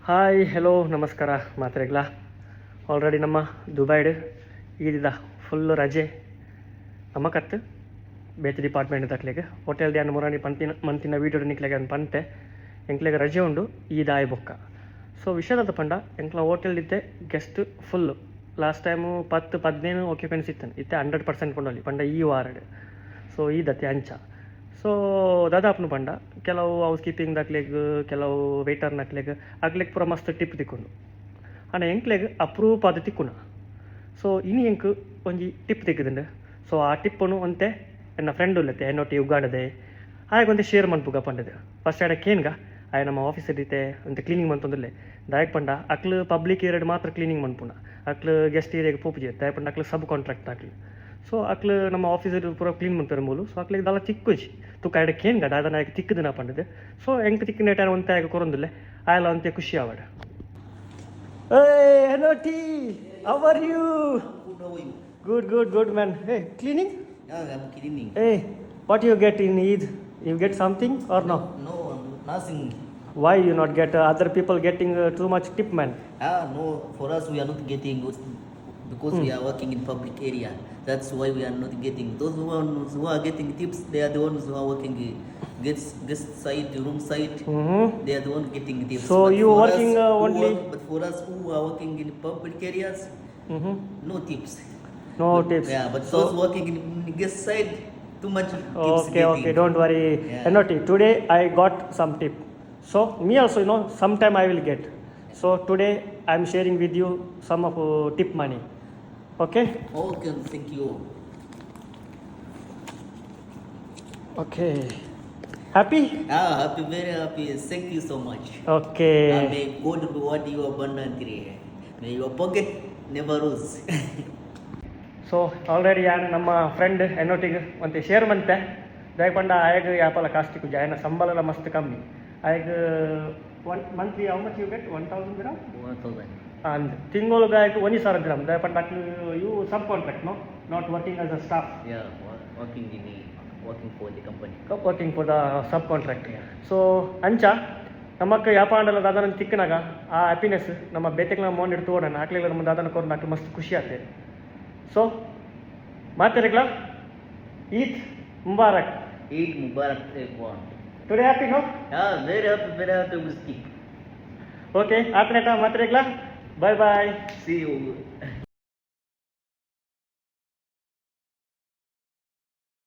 Hi hello ನಮಸ್ಕಾರ ಮಾತ್ರೆಗ್ಲ already ನಮ್ಮ ದುಬೈಡ್ ಈದಿದ full ರಜೆ ನಮ್ಮ ಕತ್ತು ಬೇತೆ ಡಿಪಾರ್ಟ್ಮೆಂಟ್ ತಕ್ಲೆಗೆ ಹೋಟೆಲ್ ಧ್ಯಾನ ಮುರಾಣಿ ಮಂತಿನ ವೀಡಿಯೋ ನಿಕ್ಲೆಗೆ ಅಂತ ಪಂತೆ ಎಂಕ್ಲೆಗೆ ರಜೆ ಉಂಡು ಈದಾಯ ಬೊಕ್ಕ ಸೊ ವಿಷಯದ ಪಂಡ ಎಂಕ್ಲ ಹೋಟೆಲ್ದಿತ್ತೆ guest full last time 10-15 occupancy ಇತ್ತು ಇತ್ತೆ 100% ಕೊಂಡಲ್ಲಿ ಪಂಡ ಈ ವಾರಡ್ ಸೊ ಈದತ್ತೆ ಅಂಚ ಸೊ ದಾದಾಪ್ನು ಪಂಡ ಕೆಲವು ಹೌಸ್ ಕೀಪಿಂಗ್ ದಾಕ್ಲೆಗ್ ಕೆಲವು ವೇಟರ್ ನಕ್ಲೆಗ್ ಆಗ್ಲೆಗ್ ಪೂರ ಮಸ್ತ್ ಟಿಪ್ ತಿಕ್ಕೊಂಡು ಆಂಡ ಎಂಕ್ಲೆಗ್ ಅಪ್ರೂಪ್ ಅದು ತಿಕ್ಕುನ ಸೊ ಇನಿ ಎಂಕ್ ಒಂಜಿ ಟಿಪ್ ತಿಕ್ಕುದುಂಡು ಸೊ ಆ ಟಿಪ್ಪನು ಒಂತೆ ಎನ್ನ ಫ್ರೆಂಡ್ ಉಲ್ಲತ್ತೆ ಎನ್ನೊಟ್ಟಿ ಉಗ್ಗಾಡದೆ ಆಯಗೊಂದು ಶೇರ್ ಮನ್ಪುಗ ಪಂಡದು ಫಸ್ಟ್ ಆಡ ಕೇನ್ಗ ಆಯ ನಮ್ಮ ಆಫೀಸ್ ಇದ್ದೀತೆ ಅಂತ ಕ್ಲೀನಿಂಗ್ ಮಂತಂದಿಲ್ಲ ದಾಯಕ್ ಪಂಡ ಅಕ್ಲು ಪಬ್ಲಿಕ್ ಏರಿಯಾಡ್ ಮಾತ್ರ ಕ್ಲೀನಿಂಗ್ ಮನ್ಪುನ ಅಕ್ಲು ಗೆಸ್ಟ್ ಏರಿಯಾಗೆ ಪೋಪುಜಿ ದಾಯ ಪಂಡ ಅಕ್ಲು ಸಬ್ ಕಾಂಟ್ರಾಕ್ಟ್ ಆಗ್ಲಿ ಸೊ ಅಕ್ಲು ನಮ್ಮ ಆಫೀಸರ್ ಪೂರ ಕ್ಲೀನ್ ಮಾಡ್ತಾರೆ ಮೂಲು ಸೊ ಅಕ್ಲಿಗೆ ದಾಲ ತಿಕ್ಕುಜಿ ತುಕ ಆಯ್ಡ ಕೇನ್ಗ ದಾದನ ಆಯ್ಕೆ ತಿಕ್ಕದಿನ ಪಂಡದು ಸೊ ಎಂಕ್ ತಿಕ್ಕಿನ ಟೈಮ್ ಒಂತೆ ಆಯ್ಕೆ ಕೊರೊಂದಿಲ್ಲ ಆಯಲ್ಲ ಅಂತೆ ಖುಷಿ ಆವಾಡ hello T, how are you? Good man. Hey, cleaning? Yeah, I'm cleaning. Hey, what you get in Eid? You get something or no? No, nothing. Why you not get other people getting too much tip, man? No, for us we are not getting because we are working in public area. That's why we are not getting. Those who are getting tips, they are the ones who are working guest side, room side. They are the ones getting tips. So but you for working us, only? But for us who are working in public areas, no tips. No tips. Yeah, but those working in guest side, too much tips Okay, getting. don't worry. Yeah. Not today I got some tip. So me also, sometime I will get. So today I am sharing with you some of tip money. Okay? Okay, thank you. Okay. Happy? Happy, very happy. Thank you so much. Okay. May God reward you abundantly. May your pocket never lose. So already ಯಾನು ನಮ್ಮ friend ಎನ್ನೊಟ್ಟಿಗೆ ಮತ್ತೆ share ಮಂತೆ ದಯಪಂಡ ಆಯಗ ಯಾಪಲ caustic ಜಾಯನ ಸಂಬಳ ಮಸ್ತ್ ಕಮ್ಮಿ ಆಯಗ monthly how much you get 1000 gram 1000. ಅಂದ್ ತಿಂಗಳಿಗೆ ಆಯ್ತು 1000 ಗ್ರಾಮ್ ದಯಪಂಡ ಅಕ್ಲು you subcontract not working as a staff Yeah, working for the company. Working for the subcontract so ಅಂಚ ನಮ್ಮಕ್ಕ ಯಾಪಾಂಡಲ್ಲ ದಾದನ ತಿಕ್ಕನಾಗ ಆ ಹ್ಯಾಪಿನೆಸ್ ನಮ್ಮ ಬೇತೆಗಳ ಮೋನ್ ಇಡ್ತು ಓಡೋಣ ಆಕ್ಲಿಲ್ಲ ನಮ್ಮ ದಾದನ ಕೊರೋಣ ಅಕ್ಲು ಮಸ್ತ್ ಖುಷಿ ಆಗ್ತದೆ ಸೊ ಮಾತಾಡಿಗ್ಲಾ ಈದ್ ಮುಬಾರಕ್. Eid Mubarak everyone. Today happy no? Very happy with keep. Okay ಆತ್ನೇಟ ಮಾತಾಡಿಗ್ಲಾ ಬಾಯ್ ಬಾಯ್. See you.